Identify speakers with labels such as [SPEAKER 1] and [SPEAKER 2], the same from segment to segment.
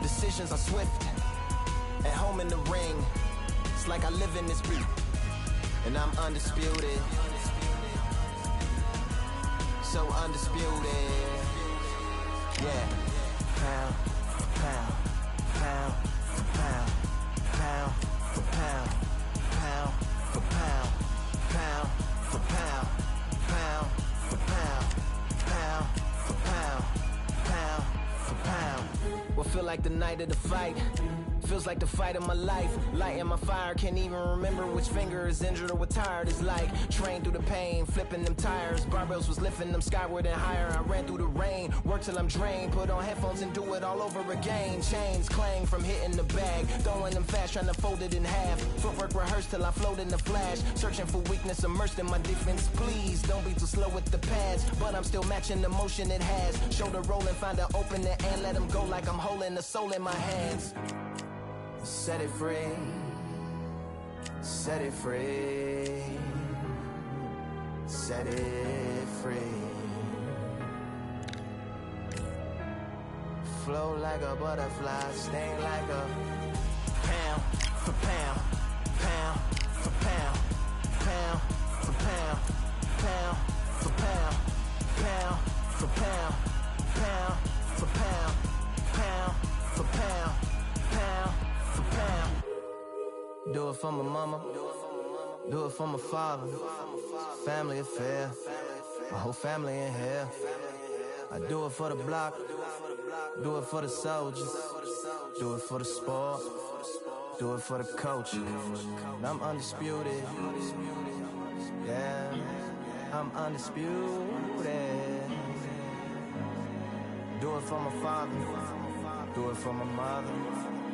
[SPEAKER 1] Decisions are swift. At home in the ring, it's like I live in this beat. And I'm undisputed. So undisputed. Yeah. Pound for pound, pound for pound, pound for pound, pound for pound, pound for pound, pound for pound, pound for pound, pound for pound. What feel like the night of the fight? Feels like the fight of my life. Lighting my fire, can't even remember which finger is injured or what tired is like. Trained through the pain, flipping them tires. Barbells was lifting them skyward and higher. I ran through the rain, worked till I'm drained. Put on headphones and do it all over again. Chains clang from hitting the bag. Throwing them fast, trying to fold it in half. Footwork rehearsed till I float in the flash. Searching for weakness, immersed in my defense. Please, don't be too slow with the pads. But I'm still matching the motion it has. Shoulder rolling, find an opening and let them go like I'm holding the soul in my hands. Set it free, set it free, set it free. Flow like a butterfly, sting like a pound for pound, pound for pound, pound for pound, pound for pound, pound for pound, pound for pound, pound for pound, pound. Do it for my mama, do it for my father. Family affair, my whole family in here. I do it for the block, do it for the soldiers, do it for the sport, do it for the coach. I'm undisputed, yeah, I'm undisputed. Do it for my father, do it for my mother.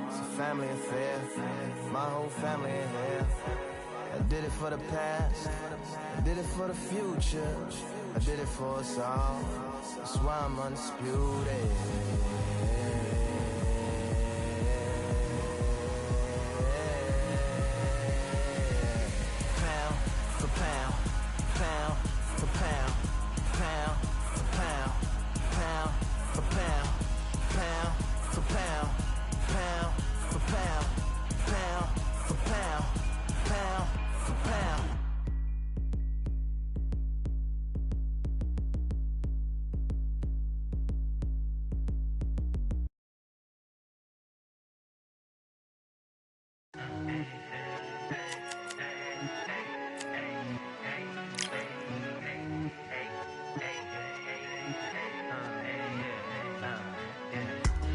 [SPEAKER 1] It's a family affair, my whole family in here. I did it for the past, I did it for the future, I did it for us all. That's why I'm undisputed. Pound for pound, pound for pound, pound for pound, pound for pound, pound for pound. Pound for pound, pound for pound, pound for pound.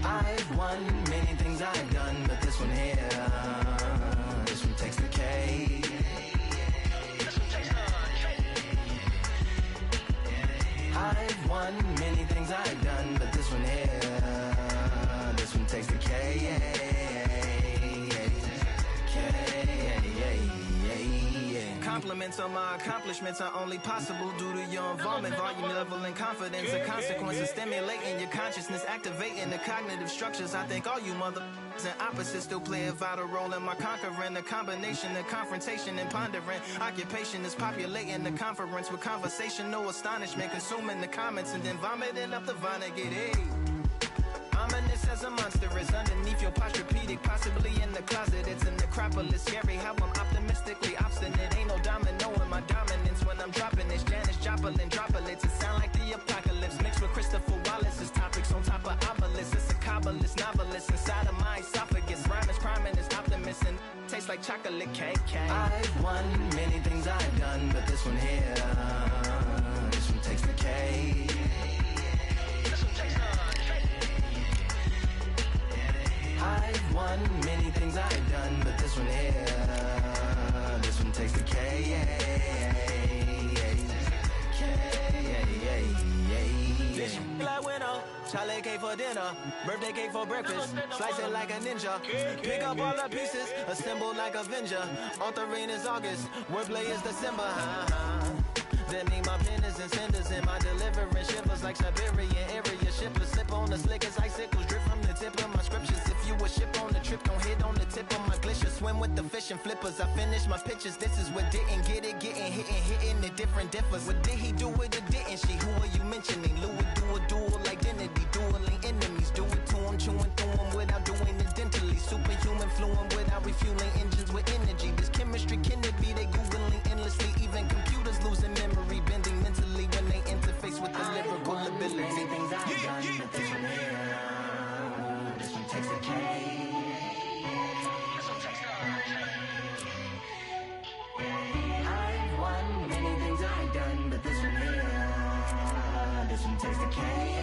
[SPEAKER 1] I've won many things I've done, but this one here, this one takes the cake. I've won many things I've done, but this one here, this one takes the cake. Compliments on my accomplishments are only possible due to your involvement, volume, level, and confidence. The consequences stimulating your consciousness, activating the cognitive structures. I think all you mother and opposites still play a vital role in my conquering. The combination of confrontation and pondering. Occupation is populating the conference with conversational astonishment, consuming the comments and then vomiting up the Vonnegut. Hey. Ominous as a monster is underneath your posturepedic, possibly in the closet. It's a necropolis, scary how I'm optimistically obstinate. Ain't no domino in my dominance when I'm dropping this. Janis Joplin droplets, it sound like the apocalypse mixed with Christopher Wallace's topics on top of obelisks. It's a kabbalist novelist inside of my esophagus. Rhyme is priming is optimist and tastes like chocolate cake. I've won many things I've done, but this one here, this one takes the cake. I've won many things I've done, but this one here, this one takes the K. Like winner, chocolate cake for dinner, birthday cake for breakfast, slice it like a ninja, pick up all the pieces, assemble like Avenger. Authoring is August, wordplay is December. That mean my pen is in cinders and my deliverance shivers like Siberian area shippers. Slip on the slick as icicles, drip from the tip of my scriptures. If you a ship on the trip, don't hit on the tip of my glacier. Swim with the fish and flippers. I finish my pictures. This is what didn't get it, getting hitting the different differs. What did he do with it? Didn't she? Who are you mentioning? Louis do a dual identity, dueling enemies. Do it to him, chewing through him without doing takes the cake. I've won many things I've done, but this one here, this one takes the cake.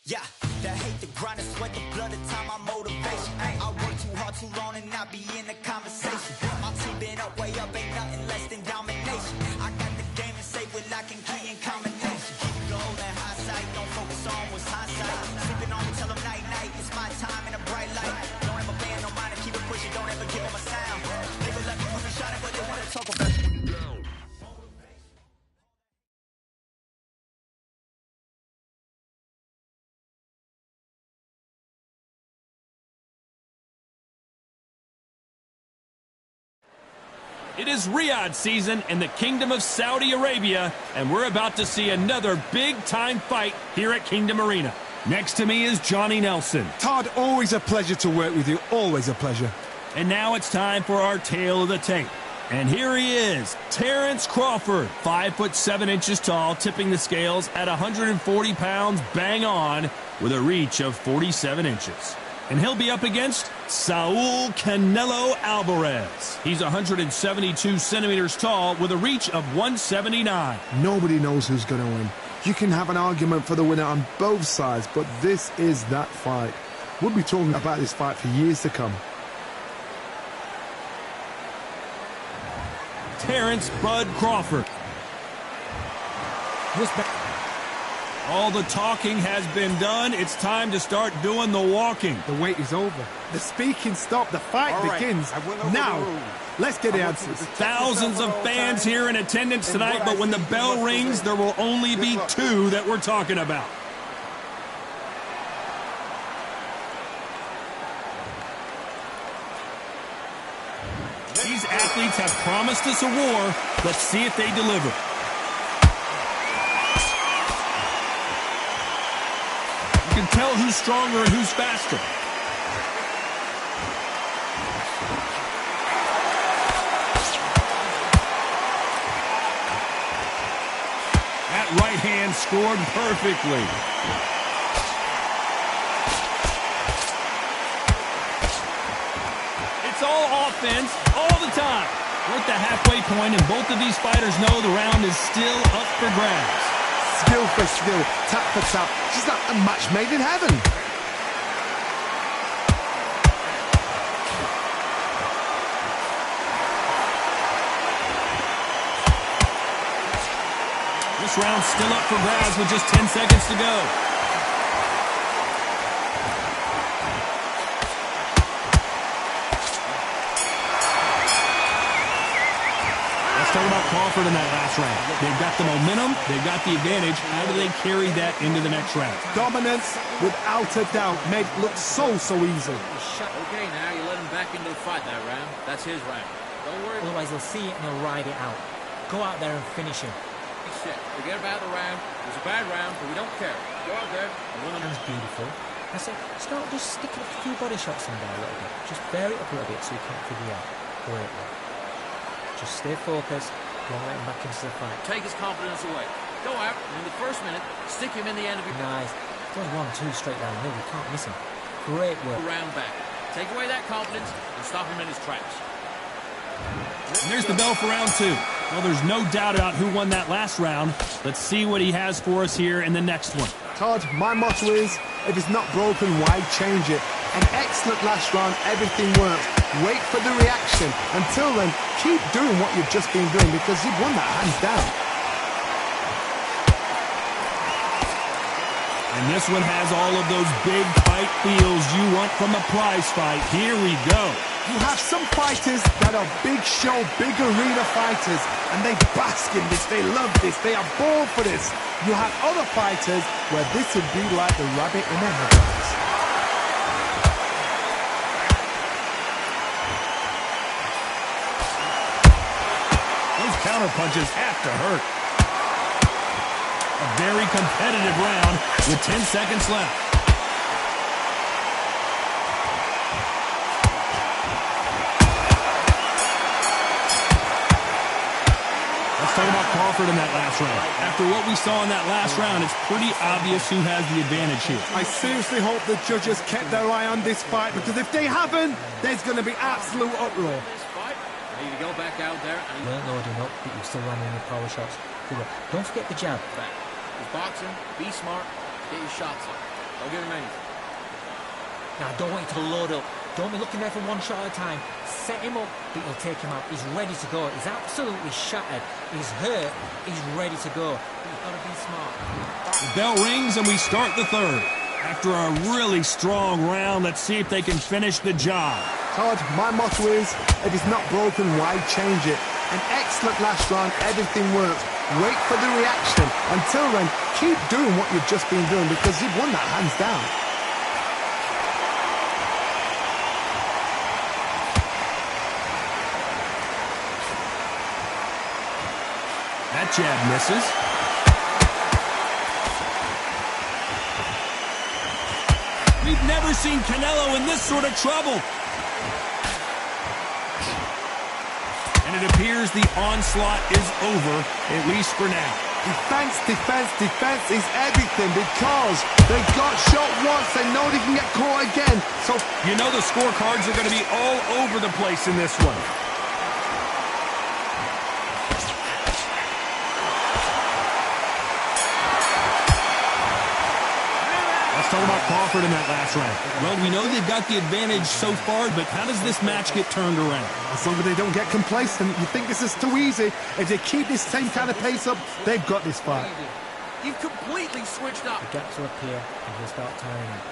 [SPEAKER 2] Yeah, the hate, the grind, the sweat, the blood, the time, my motivation. I work too hard, too long, and not be in the conversation. My team been up, way up, ain't nothing less than domination. I got the game and safe with lock and key and combination. Keep it gold and high sight, don't focus on what's hindsight. Sleeping on me, tell them night, night, it's my time in a bright light. Don't ever band, no mind, keep it pushing, don't ever give them a sound. They would let me put me shining, but they wanna talk about you down.
[SPEAKER 3] It is Riyadh season in the Kingdom of Saudi Arabia, and we're about to see another big-time fight here at Kingdom Arena. Next to me is Johnny Nelson.
[SPEAKER 4] Todd, always a pleasure to work with you. Always a pleasure.
[SPEAKER 3] And now it's time for our tale of the tape. And here he is, Terrence Crawford, 5'7" tall, tipping the scales at 140 pounds, bang on, with a reach of 47 inches. And he'll be up against Saul Canelo Alvarez. He's 172 centimeters tall with a reach of 179.
[SPEAKER 4] Nobody knows who's going to win. You can have an argument for the winner on both sides, but this is that fight. We'll be talking about this fight for years to come.
[SPEAKER 3] Terrence Bud Crawford. All the talking has been done. It's time to start doing the walking.
[SPEAKER 4] The wait is over. The speaking stopped. The fight begins. Now, let's get the answers.
[SPEAKER 3] Thousands of fans here in attendance tonight, but when the bell rings, there will only be two that we're talking about. These athletes have promised us a war. Let's see if they deliver. You can tell who's stronger and who's faster. That right hand scored perfectly. It's all offense all the time. We're at the halfway point, and both of these fighters know the round is still up for grabs.
[SPEAKER 4] Skill for skill, tap for tap. She's like a match made in heaven.
[SPEAKER 3] This round's still up for grabs with just 10 seconds to go. Talk about Crawford in that last round. They've got the momentum, they've got the advantage. How do they carry that into the next round?
[SPEAKER 4] Dominance, without a doubt, made it look so easy.
[SPEAKER 5] Okay, now you let him back into the fight that round. That's his round. Don't worry.
[SPEAKER 6] Otherwise, he'll see it and he'll ride it out. Go out there and finish him.
[SPEAKER 5] Forget about the round. It was a bad round, but we don't care. Go out there and win him.
[SPEAKER 6] That's beautiful. I said, start just sticking a few body shots in there a little bit. Just bear it up a little bit so you can't figure out. Great work. Just stay focused. Don't let him back into the fight.
[SPEAKER 5] Take his confidence away. Go out, and in the first minute, stick him in the end of your...
[SPEAKER 6] Nice. Does 1-2 straight down the middle. You can't miss him. Great work.
[SPEAKER 5] Round back. Take away that confidence and stop him in his tracks.
[SPEAKER 3] And there's the bell for round two. Well, there's no doubt about who won that last round. Let's see what he has for us here in the next one.
[SPEAKER 4] Todd, my motto is, if it's not broken, why change it? An excellent last round, everything works. Wait for the reaction. Until then, keep doing what you've just been doing because you've won that hands down.
[SPEAKER 3] And this one has all of those big fight feels you want from a prize fight. Here we go.
[SPEAKER 4] You have some fighters that are big show, big arena fighters, and they bask in this, they love this, they are born for this. You have other fighters where this would be like the rabbit in the headlights.
[SPEAKER 3] Those counter punches have to hurt. A very competitive round with 10 seconds left. Let's talk about Crawford in that last round. After what we saw in that last round, it's pretty obvious who has the advantage here.
[SPEAKER 4] I seriously hope the judges kept their eye on this fight, because if they haven't, there's going to be absolute uproar.
[SPEAKER 5] Need to go back out there.
[SPEAKER 6] You weren't loading up, but you're still landing your power shots. Don't forget the jab.
[SPEAKER 5] He's boxing. Be smart. Get your shots up. Don't give him anything.
[SPEAKER 6] Now, I don't want you to load up. Don't be looking there for one shot at a time. Set him up, but you'll take him out. He's ready to go. He's absolutely shattered. He's hurt. He's ready to go. But you've got to be smart.
[SPEAKER 3] The bell rings and we start the third. After a really strong round, let's see if they can finish the job.
[SPEAKER 4] Todd, my motto is, if it's not broken, why change it? An excellent last round, everything works. Wait for the reaction. Until then, keep doing what you've just been doing, because you've won that hands down.
[SPEAKER 3] That jab misses. We've never seen Canelo in this sort of trouble. And it appears the onslaught is over, at least for now.
[SPEAKER 4] Defense, defense, defense is everything, because they got shot once, they know they can get caught again. So,
[SPEAKER 3] you know the scorecards are going to be all over the place in this one. Let's talk about Crawford in that last round. Well, we know they've got the advantage so far, but how does this match get turned around?
[SPEAKER 4] as long as they don't get complacent, you think this is too easy. If they keep this same kind of pace up, they've got this fight.
[SPEAKER 5] You've completely switched up.
[SPEAKER 6] The gaps will appear and he'll start tiring him.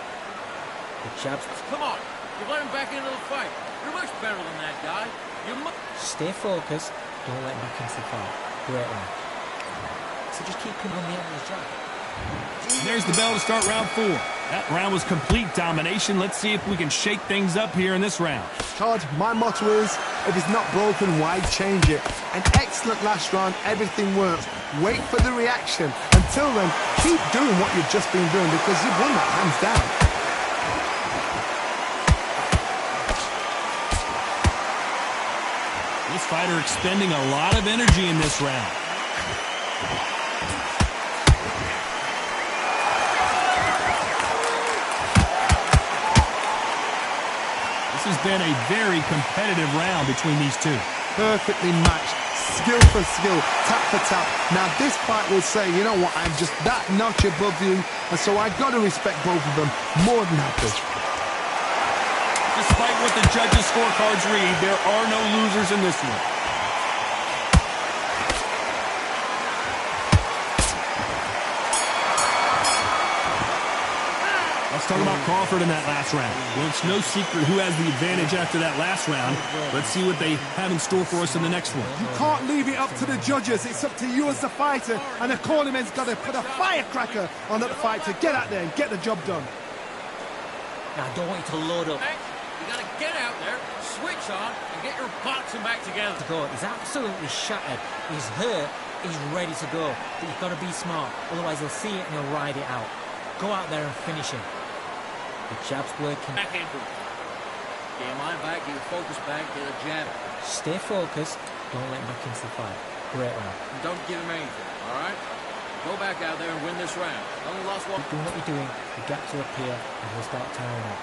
[SPEAKER 6] The jabs.
[SPEAKER 5] Come on. You've let him back into the fight. You're much better than that guy. You must
[SPEAKER 6] Stay focused. Don't let him back into the fight. Great one. So just keep him on the end of his jab.
[SPEAKER 3] There's the bell to start round 4. That round was complete domination. Let's see if we can shake things up here in this round.
[SPEAKER 4] Todd, my motto is, if it's not broken, why change it? An excellent last round, everything works. Wait for the reaction. Until then, keep doing what you've just been doing, because you've won that hands down.
[SPEAKER 3] This fighter expending a lot of energy in this round. This has been a very competitive round between these two.
[SPEAKER 4] Perfectly matched, skill for skill, tap for tap. Now this fight will say, you know what, I'm just that notch above you, and so I've got to respect both of them more than happy.
[SPEAKER 3] Despite what the judges' scorecards read, there are no losers in this one. Let's talk about Crawford in that last round. Well, it's no secret who has the advantage after that last round. Let's see what they have in store for us in the next one.
[SPEAKER 4] You can't leave it up to the judges. It's up to you as the fighter, and the cornerman's got to put a firecracker on that fight to get out there and get the job done.
[SPEAKER 6] Now, I don't want you to load up.
[SPEAKER 5] You got to get out there, switch on, and get your boxing back together.
[SPEAKER 6] To go. He's absolutely shattered. He's hurt. He's ready to go. But you've got to be smart. Otherwise, he'll see it and he'll ride it out. Go out there and finish him. The jab's working.
[SPEAKER 5] Back into it. Get your mind back, get your focus back, get a jab.
[SPEAKER 6] Stay focused. Don't let him back into the fight. Great round.
[SPEAKER 5] And don't give him anything, all right? Go back out there and win this round. Only lost one.
[SPEAKER 6] Keep doing what you're doing. The gaps will appear and he'll start tiring out.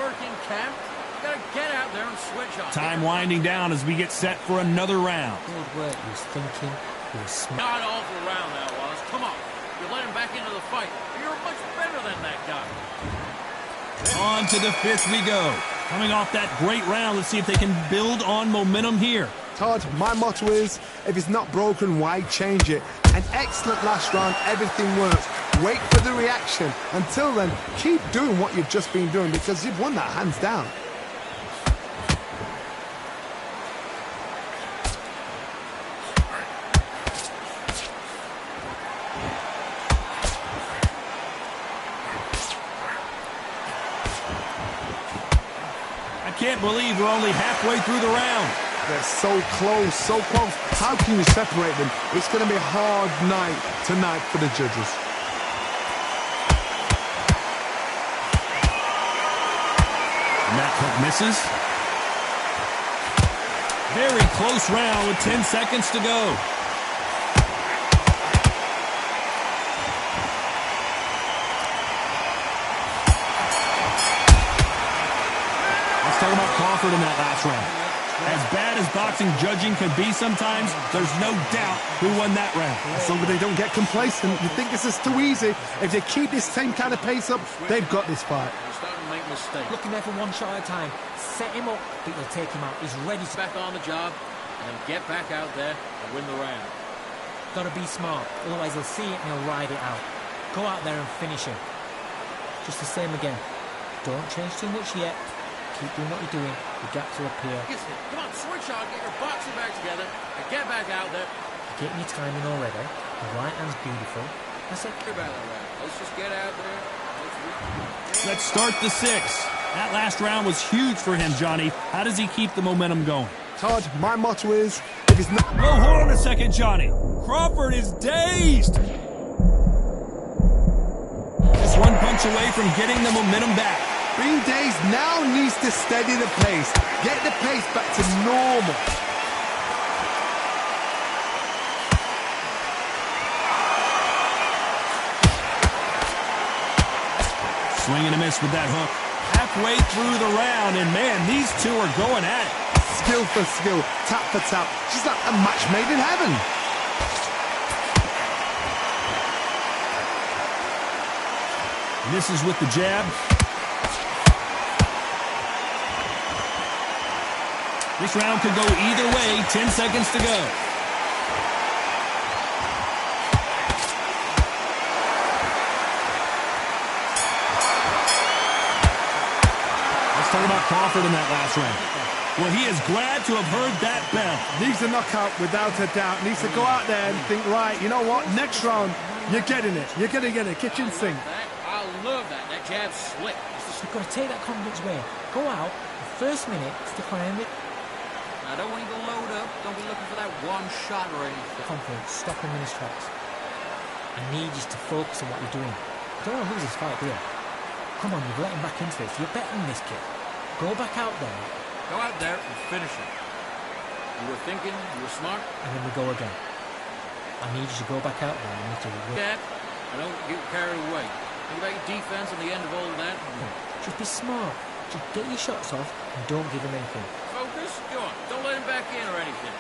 [SPEAKER 5] Working, Cam. You got to get out there and switch on.
[SPEAKER 3] Time winding down as we get set for another round.
[SPEAKER 6] Good work. He was thinking. He was smart.
[SPEAKER 5] God awful round that was. Come on. You let him back into the fight. You're much better than that guy.
[SPEAKER 3] On to the 5th we go. Coming off that great round, let's see if they can build on momentum here.
[SPEAKER 4] Todd, my motto is, if it's not broken, why change it? An excellent last round, everything works. wait for the reaction. Until then, keep doing what you've just been doing because you've won that hands down.
[SPEAKER 3] I can't believe we're only halfway through the round.
[SPEAKER 4] They're so close, so close. How can you separate them? It's going to be a hard night tonight for the judges.
[SPEAKER 3] And that hook misses. Very close round with 10 seconds to go. Let's talk about Crawford in that last round. As bad as boxing judging can be sometimes, there's no doubt who won that round.
[SPEAKER 4] As long as they don't get complacent, you think this is too easy. If they keep this same kind of pace up, they've got this fight.
[SPEAKER 5] They're starting to make mistakes.
[SPEAKER 6] Looking there for one shot at a time. Set him up, but you'll take him out. He's ready to...
[SPEAKER 5] Back on the job, and then get back out there and win the round.
[SPEAKER 6] Gotta be smart, otherwise he'll see it and he'll ride it out. Go out there and finish him. Just the same again. Don't change too much yet. Keep doing what you're doing. The gaps will appear.
[SPEAKER 5] Come on, switch on, get your boxing back together, and get back out there.
[SPEAKER 6] You're getting your timing already. The right hand's beautiful. That's it.
[SPEAKER 5] Get back around. Let's just get out there.
[SPEAKER 3] Let's start the 6. That last round was huge for him, Johnny. How does he keep the momentum going?
[SPEAKER 4] Todd, my motto is, if it's not...
[SPEAKER 3] Whoa, hold on a second, Johnny. Crawford is dazed. Just one punch away from getting the momentum back.
[SPEAKER 4] Being dazed now needs to steady the pace. Get the pace back to normal.
[SPEAKER 3] Swing and a miss with that hook. Halfway through the round, and man, these two are going at it.
[SPEAKER 4] Skill for skill, tap for tap. Just like a match made in heaven.
[SPEAKER 3] Misses with the jab. This round could go either way. 10 seconds to go. Let's talk about Crawford in that last round. Well, he is glad to have heard that bell.
[SPEAKER 4] Needs a knockout without a doubt. Needs to go out there and think, right, you know what? Next round, you're getting it. You're going to get it. Kitchen sink.
[SPEAKER 5] I love that. That jab's slick.
[SPEAKER 6] You've got to take that confidence away. Go out, the first minute, stick around it.
[SPEAKER 5] Now, don't want you to load up. Don't be looking for that one shot or anything.
[SPEAKER 6] Confidence, stop him in his tracks. I need you to focus on what you're doing. You don't want to lose this fight, do you? Come on, you've let him back into this. You're better than this kid. Go back out there.
[SPEAKER 5] Go out there and finish it. You were thinking, you were smart.
[SPEAKER 6] And then we go again. I need you to go back out there. I need to...
[SPEAKER 5] Dad, I don't get carried away. Think about your defense and the end of all of that.
[SPEAKER 6] Just be smart. Just get your shots off and don't give him anything.
[SPEAKER 5] Focus. Go on. Don't let him back in or anything.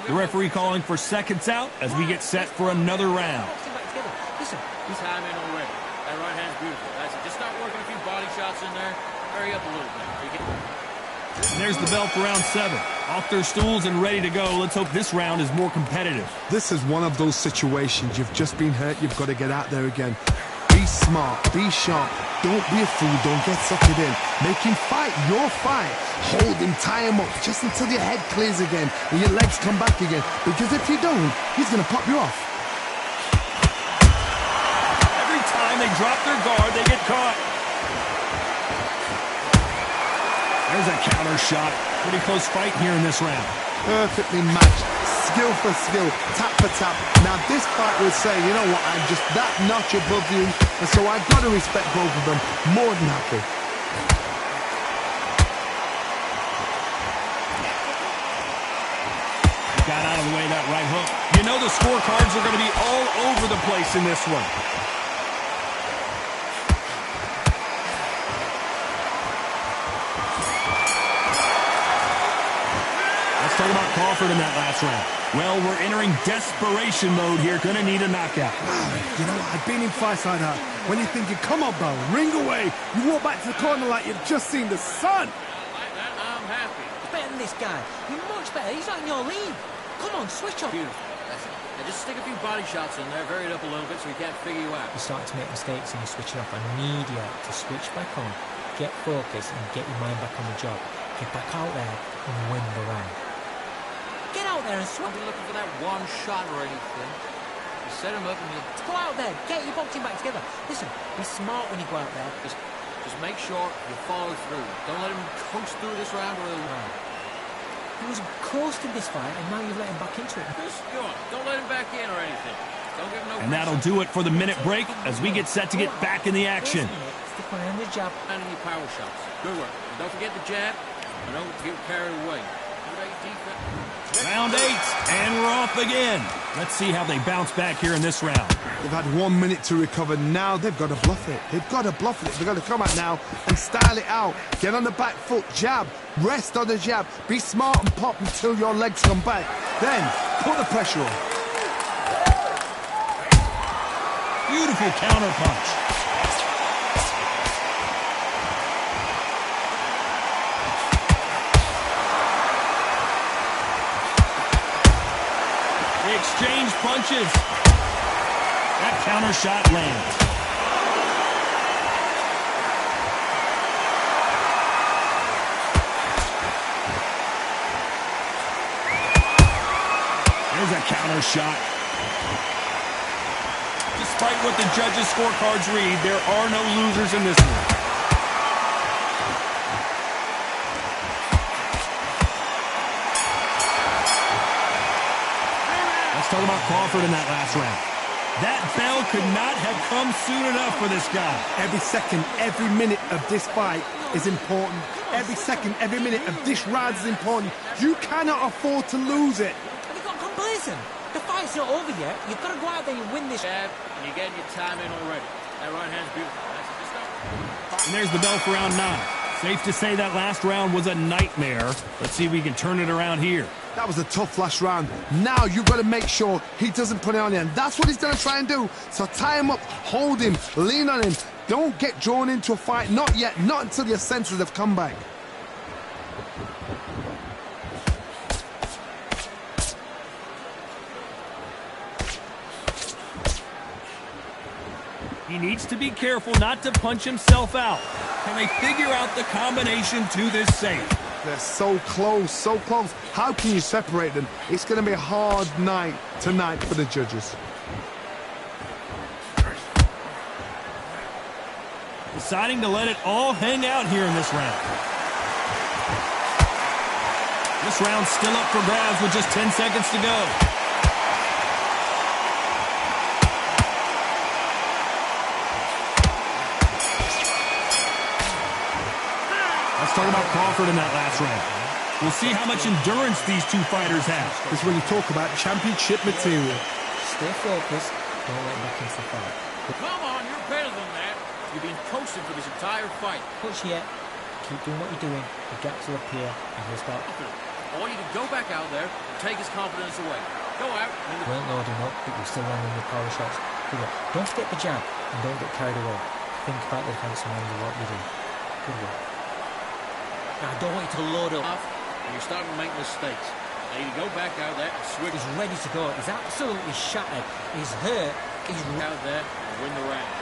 [SPEAKER 3] The referee calling for seconds out as we get set for another round.
[SPEAKER 6] Get back together. Listen.
[SPEAKER 5] He's time in already. That right hand's beautiful. That's it. Just start working a few body shots in there. Hurry up a little bit.
[SPEAKER 3] There's the bell for round 7. Off their stools and ready to go. Let's hope this round is more competitive.
[SPEAKER 4] This is one of those situations. You've just been hurt. You've got to get out there again. Be smart. Be sharp. Don't be a fool. Don't get sucked in. Make him fight your fight. Hold him. Tie him up just until your head clears again and your legs come back again. Because if you don't, he's going to pop you off.
[SPEAKER 3] Every time they drop their guard, they get caught. There's a counter shot. Pretty close fight here in this round.
[SPEAKER 4] Perfectly matched. Skill for skill. Tap for tap. Now this fight will say, you know what, I'm just that notch above you. And so I've got to respect both of them. More than happy.
[SPEAKER 3] Got out of the way that right hook. You know the scorecards are going to be all over the place in this one. Talk about Crawford in that last round. Well, we're entering desperation mode here. Gonna need a knockout.
[SPEAKER 4] You know what? I've been in fights like that. When you're thinking, come on, Bell, ring away. You walk back to the corner like you've just seen the sun.
[SPEAKER 5] Like that, I'm happy.
[SPEAKER 6] Better than this guy. You're much better. He's not in your league. Come on, switch up.
[SPEAKER 5] Beautiful. That's it. And just stick a few body shots in there, vary it up a little bit so he can't figure you out.
[SPEAKER 6] You're starting to make mistakes and you're switching off. I need you to switch back on, get focused and get your mind back on the job. Get back out there and win the round. Get out there and swing.
[SPEAKER 5] Don't be looking for that one shot or anything. You set him up and you
[SPEAKER 6] go out there, get your boxing back together. Listen, be smart when you go out there.
[SPEAKER 5] just make sure you follow through. Don't let him coast through this round or he'll win.
[SPEAKER 6] He was coasting this fight and now you've let him back into it.
[SPEAKER 5] Just go on. Don't let him back in or anything. Don't give him no.
[SPEAKER 3] And that'll do it for the minute break as we get set to get back in the action.
[SPEAKER 6] Stick my hand in the jab.
[SPEAKER 5] And your power shots. Good work. And don't forget the jab. And don't get carried away.
[SPEAKER 3] Round 8, and we're off again. Let's see how they bounce back here in this round.
[SPEAKER 4] They've had 1 minute to recover. Now they've got to bluff it. They've got to bluff it. They've got to come out now and style it out. Get on the back foot, jab, rest on the jab. Be smart and pop until your legs come back. Then put the pressure on.
[SPEAKER 3] Beautiful counter punch. Exchange punches. That counter shot lands. There's a counter shot. Despite what the judges' scorecards read, there are no losers in this one. Talk about Crawford in that last round. That bell could not have come soon enough for this guy.
[SPEAKER 4] Every second, every minute of this fight is important. Every second, every minute of this round is important. You cannot afford to lose it.
[SPEAKER 6] And you got complacent. The fight's not over yet. You've got to go out there and win this.
[SPEAKER 5] Jab, and you're getting your time in already. That right hand's beautiful. That's just start.
[SPEAKER 3] And there's the bell for round 9. Safe to say that last round was a nightmare. Let's see if we can turn it around here.
[SPEAKER 4] That was a tough last round. Now you've got to make sure he doesn't put it on you. And that's what he's going to try and do. So tie him up, hold him, lean on him. Don't get drawn into a fight. Not yet. Not until your senses have come back.
[SPEAKER 3] He needs to be careful not to punch himself out. Can they figure out the combination to this safe?
[SPEAKER 4] They're so close, so close. How can you separate them? It's going to be a hard night tonight for the judges.
[SPEAKER 3] Deciding to let it all hang out here in this round. This round's still up for grabs with just 10 seconds to go. Let's talk about Crawford in that last round. We'll see how much endurance these two fighters have.
[SPEAKER 4] This is when you talk about championship material.
[SPEAKER 6] Stay focused. Don't let him back into the fight.
[SPEAKER 5] Come on, you're better than that. You've been coasting for this entire fight.
[SPEAKER 6] Push yet. Keep doing what you're doing. The gaps will appear and he'll start.
[SPEAKER 5] I want you to go back out there and take his confidence away. Go out.
[SPEAKER 6] You weren't loading up, but you're still landing your power shots. Good work. Don't forget the jab and don't get carried away. Think about the defense and what you do. Good work. Now, I don't want you to load up.
[SPEAKER 5] And you're starting to make mistakes. Now you go back out there and switch.
[SPEAKER 6] He's ready to go. He's absolutely shattered. He's hurt. He's
[SPEAKER 5] out there and win the round.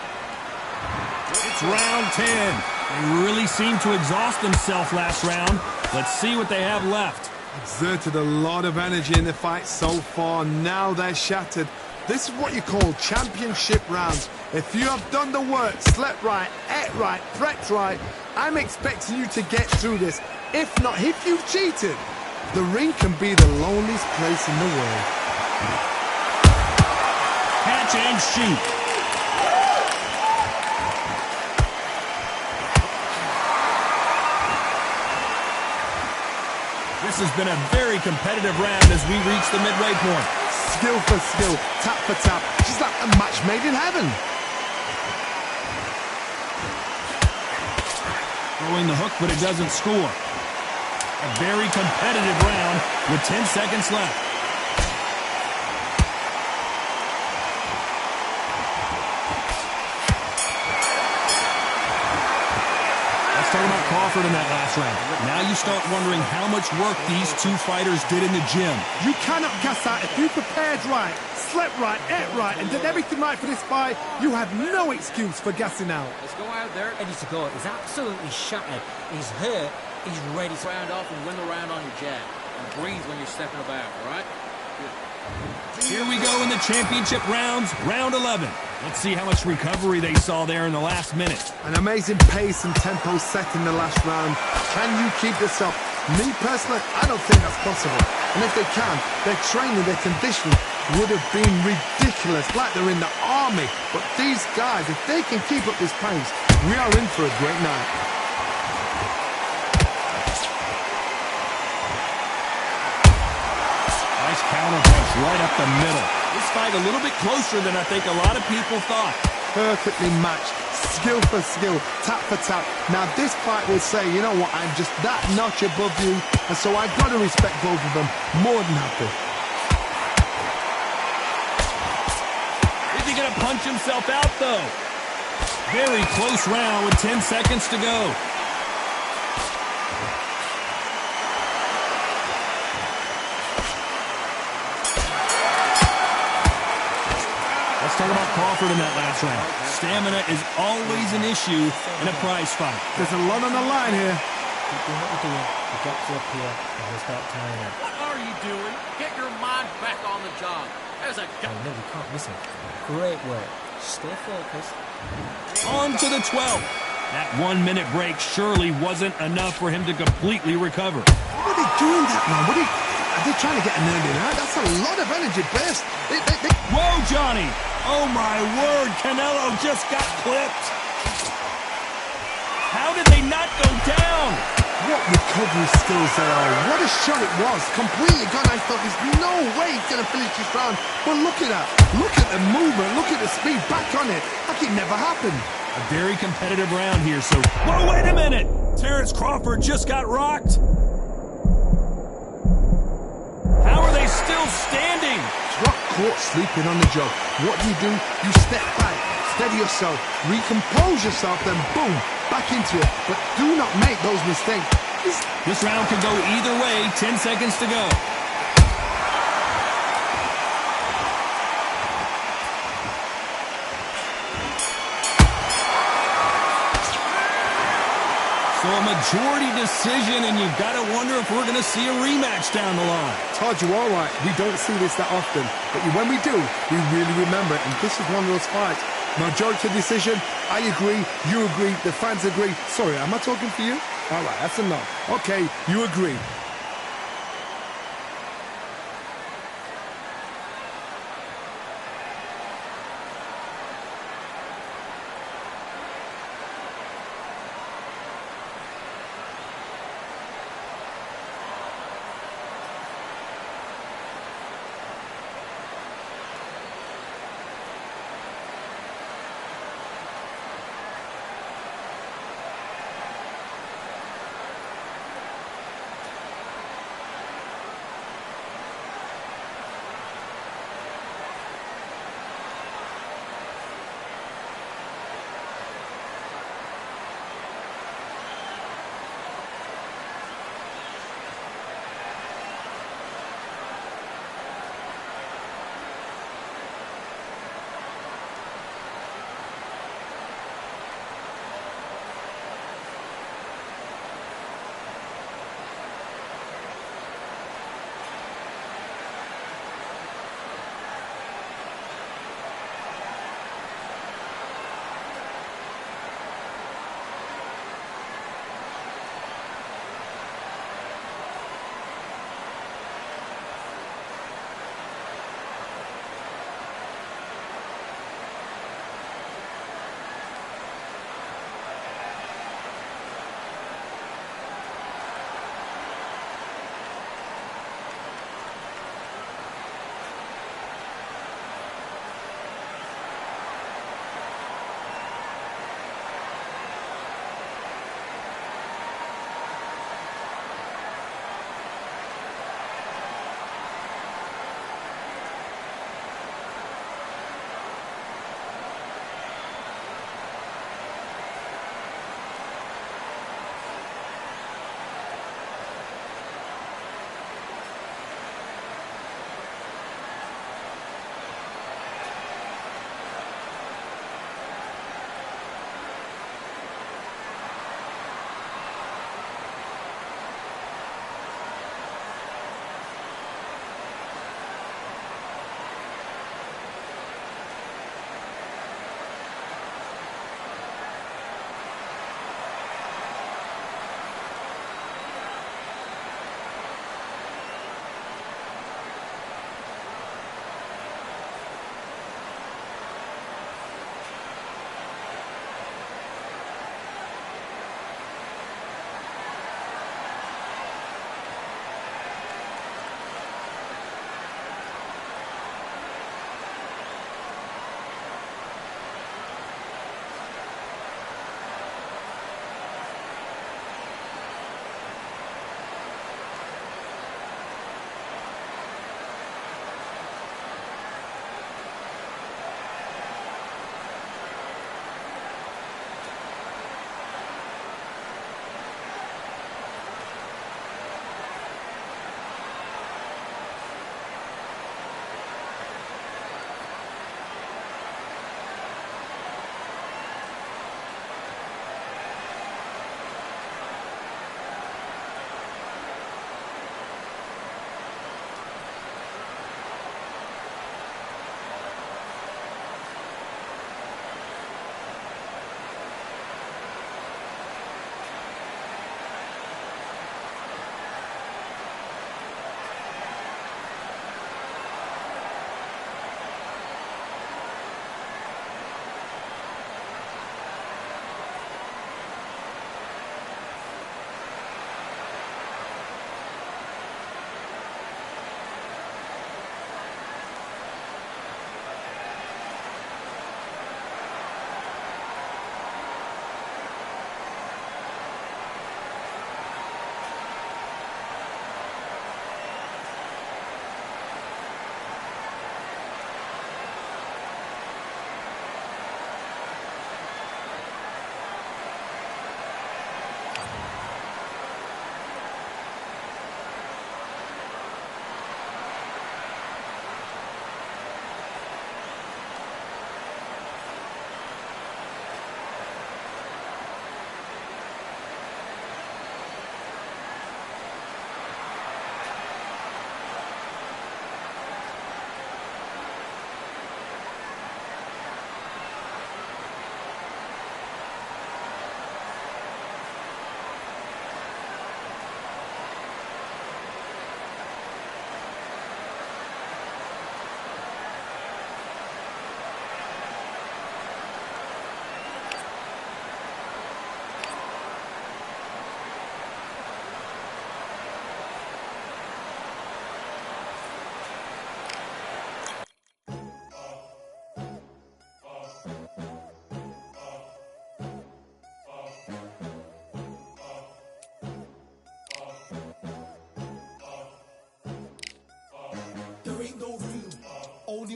[SPEAKER 3] It's round 10. They really seemed to exhaust themselves last round. Let's see what they have left.
[SPEAKER 4] Exerted a lot of energy in the fight so far. Now they're shattered. This is what you call championship rounds. If you have done the work, slept right, ate right, prepped right, I'm expecting you to get through this. If not, if you've cheated, the ring can be the loneliest place in the world.
[SPEAKER 3] Catch and shoot. This has been a very competitive round as we reach the midway point.
[SPEAKER 4] Skill for skill, tap for tap. Just like a match made in heaven.
[SPEAKER 3] Throwing the hook, but it doesn't score. A very competitive round with 10 seconds left. Let's talk about Crawford in that last round. Now you start wondering how much work these two fighters did in the gym.
[SPEAKER 4] You cannot gas out. If you prepared right, slept right, ate right, and did everything right for this fight, you have no excuse for gassing out.
[SPEAKER 5] Let's go out there.
[SPEAKER 6] Ready to go. He's absolutely shattered. He's hurt. He's ready to...
[SPEAKER 5] Round off and win the round on your jab. And breathe when you're stepping about, all right?
[SPEAKER 3] Here we go in the championship rounds, round 11. Let's see how much recovery they saw there in the last minute.
[SPEAKER 4] An amazing pace and tempo set in the last round. Can you keep this up? Me personally, I don't think that's possible. And if they can, their training, their conditioning would have been ridiculous, like they're in the army. But these guys, if they can keep up this pace, we are in for a great night.
[SPEAKER 3] Nice counter punch right up the middle. This fight a little bit closer than I think a lot of people thought.
[SPEAKER 4] Perfectly matched, skill for skill, tap for tap. Now this fight will say, you know what, I'm just that notch above you, and so I've got to respect both of them more than happy.
[SPEAKER 3] Is he going to punch himself out, though? Very close round with 10 seconds to go. Let's talk about Crawford in that last round. Stamina is always an issue in a prize fight.
[SPEAKER 4] There's a lot on the line here.
[SPEAKER 6] Keep doing what you're doing. You got to up here and he'll start tying up.
[SPEAKER 5] What are you doing? Get your mind back on the job. There's a guy.
[SPEAKER 6] Oh, no, you can't miss him. Great work. Stay focused.
[SPEAKER 3] On to the 12th. That 1 minute break surely wasn't enough for him to completely recover.
[SPEAKER 4] What are they doing that, man? Are they trying to get an early night? That's a lot of energy burst.
[SPEAKER 3] Whoa, Johnny! Oh, my word, Canelo just got clipped. How did they not go down?
[SPEAKER 4] What recovery skills there are. What a shot it was. Completely gone. I thought there's no way he's going to finish this round. But look at that. Look at the movement. Look at the speed. Back on it. Like it never happened.
[SPEAKER 3] A very competitive round here, so... Whoa, wait a minute! Terrence Crawford just got rocked. How are they still standing?
[SPEAKER 4] Got caught sleeping on the job. What do? You step back, steady yourself, recompose yourself, then boom, back into it. But do not make those mistakes.
[SPEAKER 3] This round could go either way. 10 seconds to go. So a majority decision, and you've got to wonder if we're going to see a rematch down the line.
[SPEAKER 4] Todd, you're all right. We don't see this that often. But when we do, we really remember it. And this is one of those fights. Majority decision, I agree, you agree, the fans agree. Sorry, am I talking for you? All right, that's enough. Okay, you agree.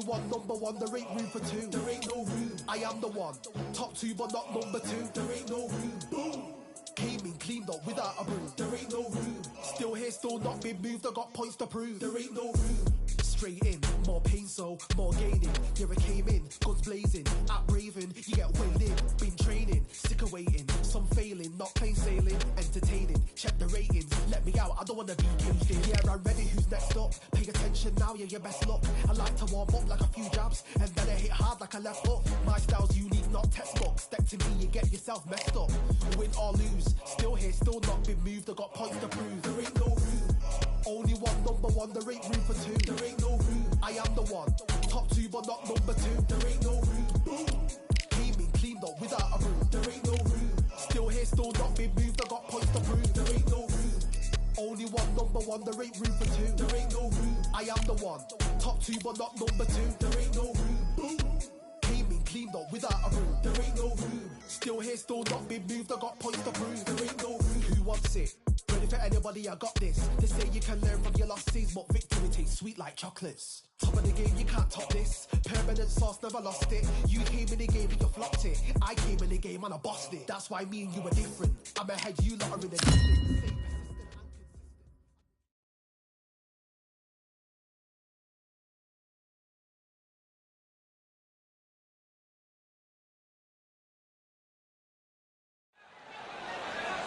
[SPEAKER 4] one, number one, there ain't room for two. There ain't no room. I am the one. Top two, but not number two. There ain't no room. Boom. Came in, cleaned up without a broom. There ain't no room. Still here, still not been moved. I got points to prove. There ain't no room. Straight in, more pain, so more gaining. Yeah, I came in, guns blazing. At Raven, you get weighed in. Been training, sick of waiting. Some failing, not plain sailing. Entertaining, check the ratings. Let me out, I don't wanna be caged in. Yeah, I'm ready, who's next up? Pay attention now, yeah, your best luck. I like to warm up like a few jabs, and then I hit hard like a left hook. My style's unique, not textbook. Step to me, you get yourself messed up. Win or lose, still here, still not been moved. I got points to prove. There ain't no room. Only one, number one, there ain't room for two. There ain't no room. I am the one. Top two, but not number two. There ain't no room. Boom. Came in, cleaned up without a broom. There ain't no room. Still here, still not been moved. I got points to prove. There ain't no room. Only one, number one, there ain't room for two. There ain't no room. I am the one. Top two, but not number two. There ain't no room. Boom. Came in, cleaned up without a broom. There ain't no room. Still here, still not been moved. I got points to prove. There ain't no room. Who wants it? Ready for anybody, I got this. They say you can learn from your losses, but victory tastes sweet like chocolates. Top of the game, you can't top this. Permanent sauce, never lost it. You came in the game and you flopped it. I came in the game and I bossed it. That's why me and you are different. I'm ahead, you lot are in the distance.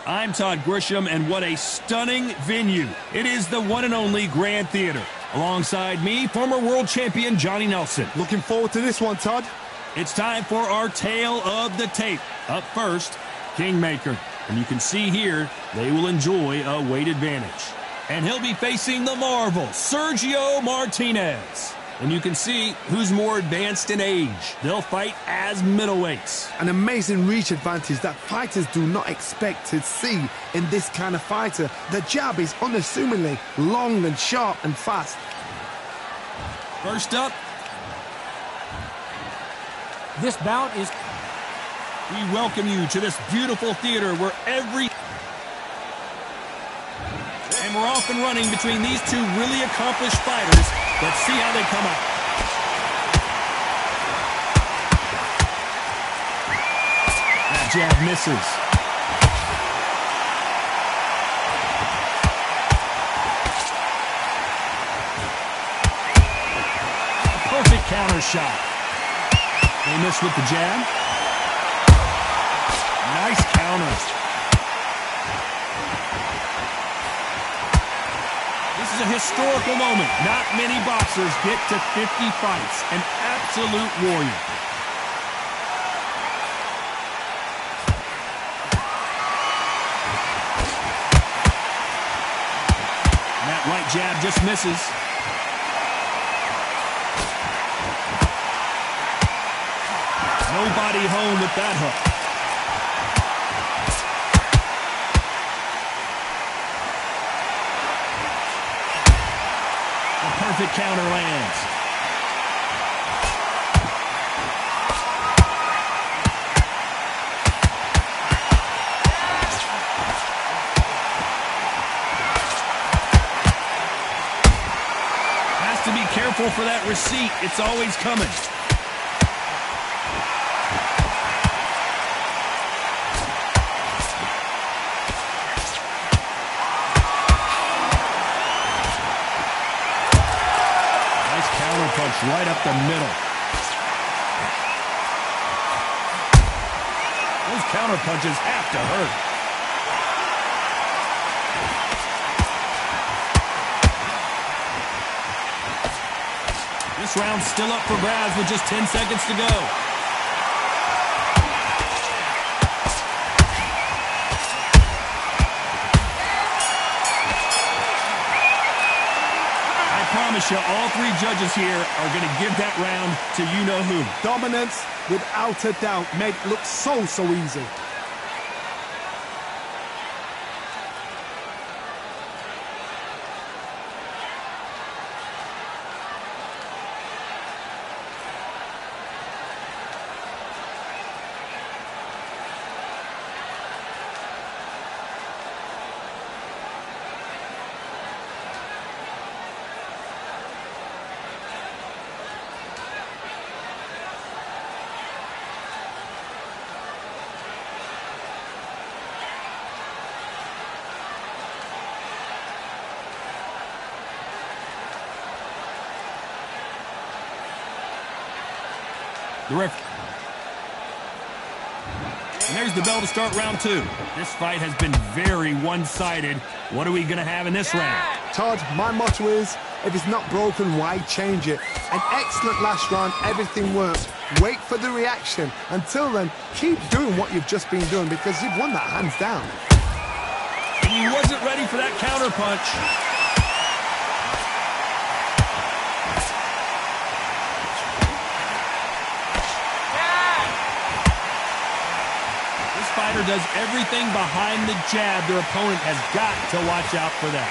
[SPEAKER 3] I'm Todd Grisham, and what a stunning venue. It is the one and only Grand Theater. Alongside me, former world champion Johnny Nelson.
[SPEAKER 4] Looking forward to this one, Todd.
[SPEAKER 3] It's time for our tale of the tape. Up first, Kingmaker. And you can see here, they will enjoy a weight advantage. And he'll be facing the Marvel, Sergio Martinez. And you can see who's more advanced in age. They'll fight as middleweights.
[SPEAKER 4] An amazing reach advantage that fighters do not expect to see in this kind of fighter. The jab is unassumingly long and sharp and fast.
[SPEAKER 3] First up,
[SPEAKER 6] This bout is...
[SPEAKER 3] we welcome you to this beautiful theater where every... And we're off and running between these two really accomplished fighters. Let's see how they come out. That jab misses. Perfect counter shot. They miss with the jab. Nice counter. This is a historical moment. Not many boxers get to 50 fights. An absolute warrior. And that right jab just misses. Nobody home with that hook. Perfect counter lands. Has to be careful for that receipt. It's always coming. Punch right up the middle. Those counter punches have to hurt. This round's still up for grabs with just 10 seconds to go. I promise you, all three judges here are going to give that round to you-know-who.
[SPEAKER 4] Dominance, without a doubt, made it look so easy.
[SPEAKER 3] The ref. And there's the bell to start round 2. This fight has been very one-sided. What are we going to have in this round?
[SPEAKER 4] Todd, my motto is, if it's not broken, why change it? An excellent last round, everything works. Wait for the reaction. Until then, keep doing what you've just been doing because you've won that hands down.
[SPEAKER 3] And he wasn't ready for that counter punch. This fighter does everything behind the jab. Their opponent has got to watch out for that.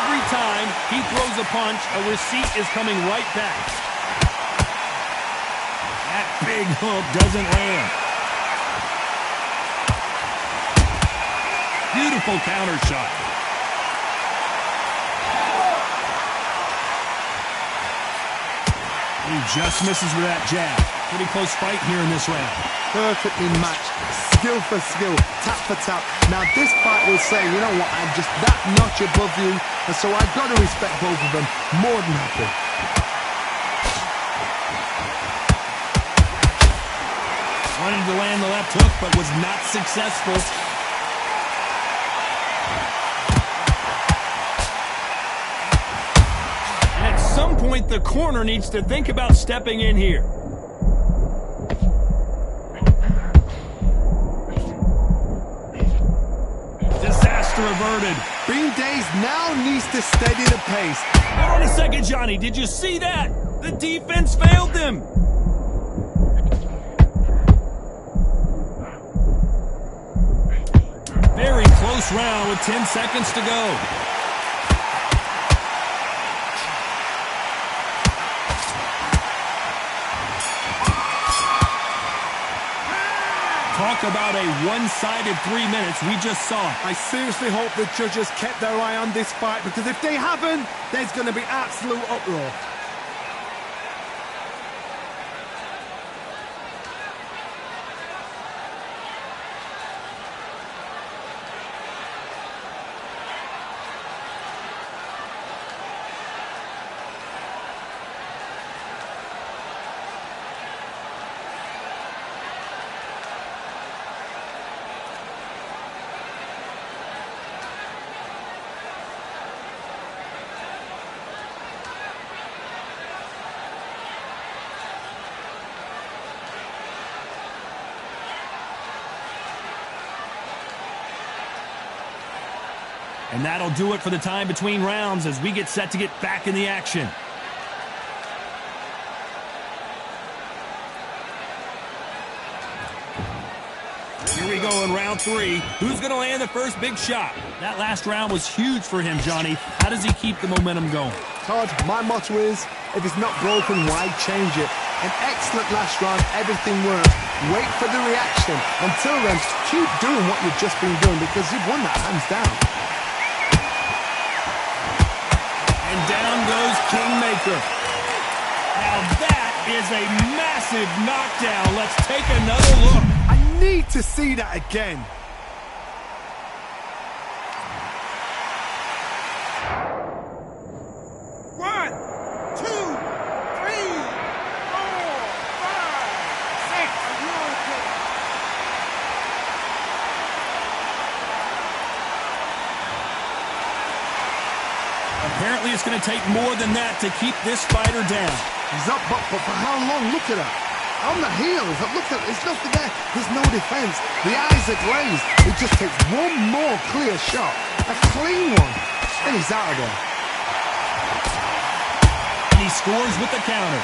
[SPEAKER 3] Every time he throws a punch, a receipt is coming right back. That big hook doesn't land. Beautiful counter shot. He just misses with that jab. Pretty close fight here in this round.
[SPEAKER 4] Perfectly matched, skill for skill, tap for tap. Now this fight will say, you know what, I'm just that notch above you, and so I've got to respect both of them. More than happy.
[SPEAKER 3] Wanted to land the left hook, but was not successful. And at some point, the corner needs to think about stepping in here. Disaster averted.
[SPEAKER 4] Bean Days now needs to steady the pace.
[SPEAKER 3] Hold on a second, Johnny. Did you see that? The defense failed them. Very close round with 10 seconds to go. Talk about a one-sided 3 minutes. We just saw it.
[SPEAKER 4] I seriously hope the judges kept their eye on this fight because if they haven't, there's going to be absolute uproar.
[SPEAKER 3] And that'll do it for the time between rounds as we get set to get back in the action. Here we go in round 3. Who's going to land the first big shot? That last round was huge for him, Johnny. How does he keep the momentum going?
[SPEAKER 4] Todd, my motto is, if it's not broken, why change it? An excellent last round, everything works. Wait for the reaction. Until then, keep doing what you've just been doing because you've won that hands down.
[SPEAKER 3] And down goes Kingmaker. Now that is a massive knockdown. Let's take another look.
[SPEAKER 4] I need to see that again.
[SPEAKER 3] Apparently it's going to take more than that to keep this fighter down.
[SPEAKER 4] He's up, but for how long? Look at that. On the heels, look at, there's nothing there. There's no defense. The eyes are glazed. It just takes one more clear shot. A clean one. And he's out of there.
[SPEAKER 3] And he scores with the counter.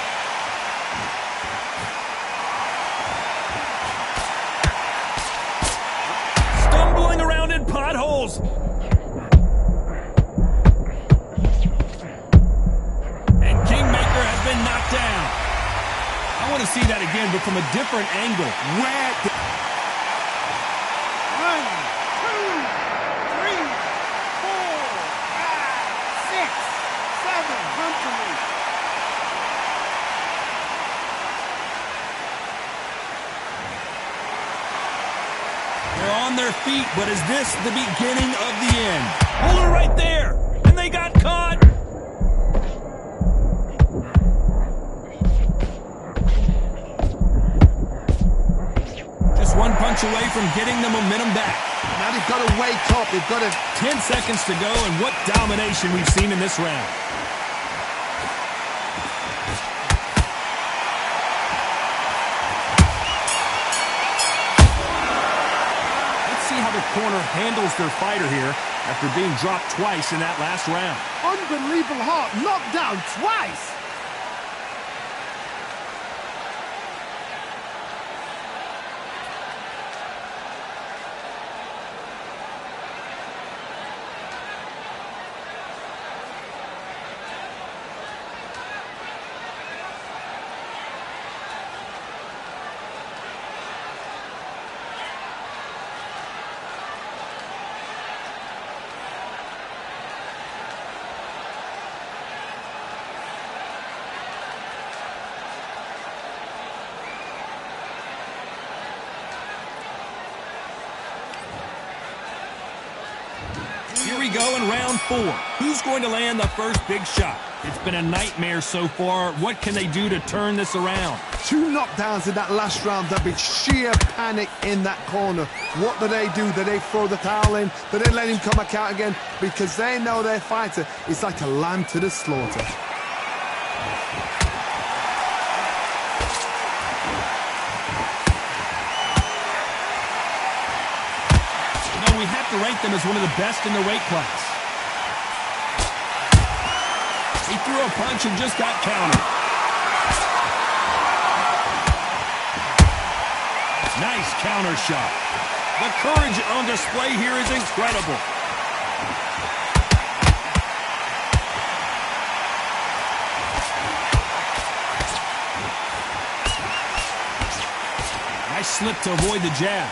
[SPEAKER 3] Stumbling around in potholes. Knocked down. I want to see that again, but from a different angle.
[SPEAKER 4] Where? 1, 2, 3, 4, 5, 6, 7.
[SPEAKER 3] They're on their feet, but is this the beginning of the end? Hold it right there, and they got caught. inch away from getting the momentum back.
[SPEAKER 4] Now they've got to wake up. They've got to...
[SPEAKER 3] 10 seconds to go, and what domination we've seen in this round. Let's see how the corner handles their fighter here after being dropped twice in that last round.
[SPEAKER 4] Unbelievable heart. Knocked down twice.
[SPEAKER 3] Here we go in round 4. Who's going to land the first big shot? It's been a nightmare so far. What can they do to turn this around?
[SPEAKER 4] 2 knockdowns in that last round. There'll be sheer panic in that corner. What do? Do they throw the towel in? Do they let him come back out again? Because they know their fighter is like a lamb to the slaughter.
[SPEAKER 3] We have to rank them as one of the best in their weight class. He threw a punch and just got countered. Nice counter shot. The courage on display here is incredible. Nice slip to avoid the jab.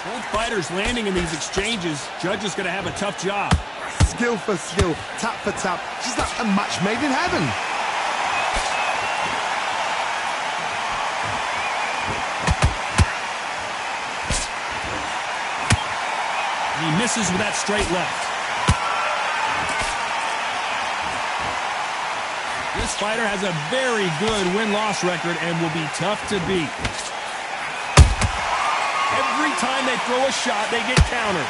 [SPEAKER 3] Both fighters landing in these exchanges. Judge is going to have a tough job.
[SPEAKER 4] Skill for skill, tap for tap. Just like a match made in heaven.
[SPEAKER 3] He misses with that straight left. This fighter has a very good win-loss record and will be tough to beat. Every time they throw a shot, they get countered.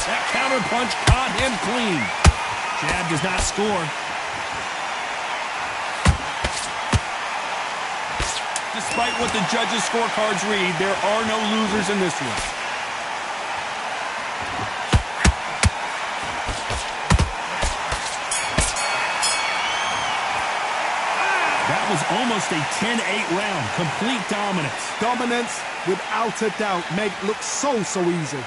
[SPEAKER 3] That counter punch caught him clean. Jab does not score. Despite what the judges' scorecards read, there are no losers in this one. That was almost a 10-8 round. Complete dominance.
[SPEAKER 4] Dominance, without a doubt, make look so easy.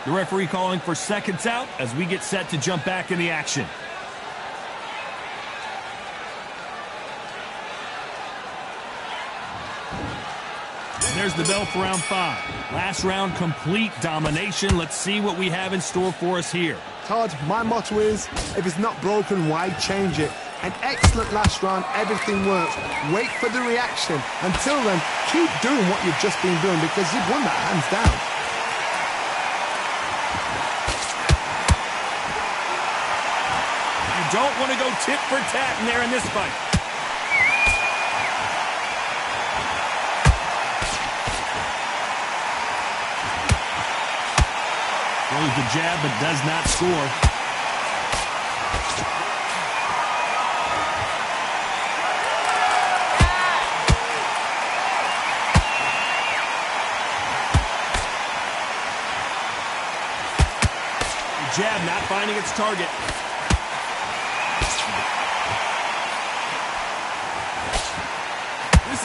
[SPEAKER 3] The referee calling for seconds out as we get set to jump back in the action. And there's the bell for round 5. Last round, complete domination. Let's see what we have in store for us here.
[SPEAKER 4] Todd, my motto is, if it's not broken, why change it? An excellent last round, everything works. Wait for the reaction. Until then, keep doing what you've just been doing because you've won that hands down.
[SPEAKER 3] Don't want to go tit for tat in there in this fight. Throws the jab but does not score. The jab not finding its target.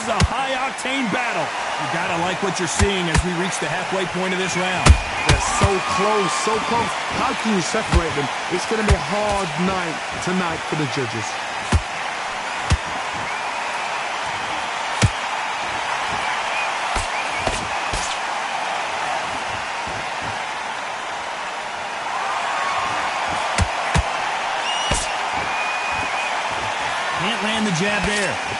[SPEAKER 3] is a high-octane battle. You gotta like what you're seeing as we reach the halfway point of this round.
[SPEAKER 4] They're so close, so close. How can you separate them? It's going to be a hard night tonight for the judges.
[SPEAKER 3] Can't land the jab there.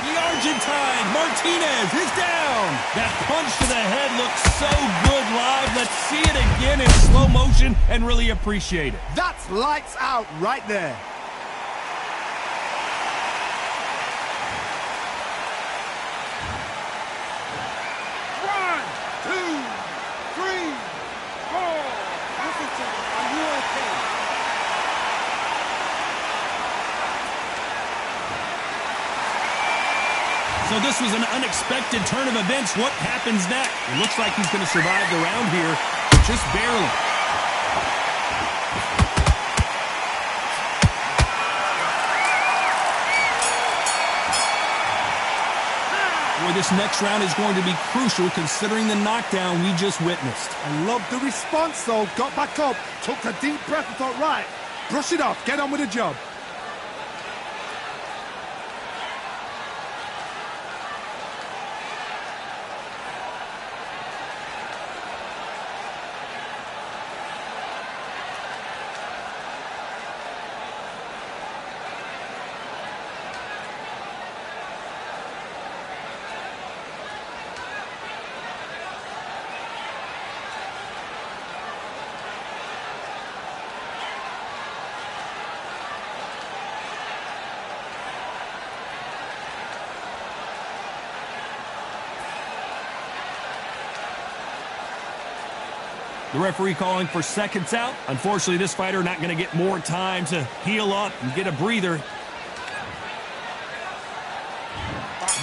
[SPEAKER 3] The Argentine Martinez is down. That punch to the head looks so good live. Let's see it again in slow motion and really appreciate it.
[SPEAKER 4] That's lights out right there.
[SPEAKER 7] One, two, three, four. Listen to me. Are you okay?
[SPEAKER 3] So this was an unexpected turn of events. What happens next? It looks like he's going to survive the round here, just barely. Boy, this next round is going to be crucial considering the knockdown we just witnessed.
[SPEAKER 4] I love the response, though. Got back up, took a deep breath and thought, right, brush it off, get on with the job.
[SPEAKER 3] The referee calling for seconds out. Unfortunately, this fighter not going to get more time to heal up and get a breather.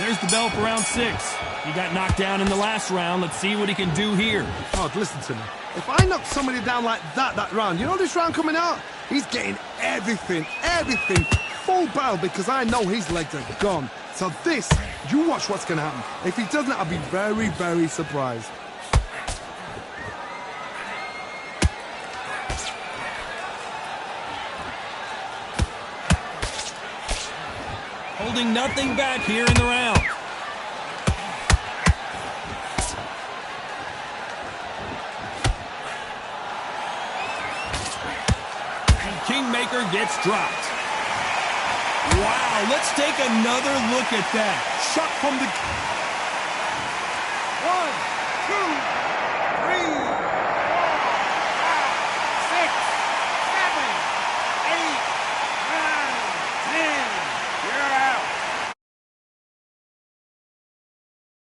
[SPEAKER 3] There's the bell for round 6. He got knocked down in the last round. Let's see what he can do here.
[SPEAKER 4] Oh, listen to me. If I knock somebody down like that round, you know this round coming out? He's getting everything, full barrel because I know his legs are gone. So this, you watch what's going to happen. If he doesn't, I'll be very, very surprised.
[SPEAKER 3] Holding nothing back here in the round. And Kingmaker gets dropped. Wow, let's take another look at that.
[SPEAKER 4] Shot from the...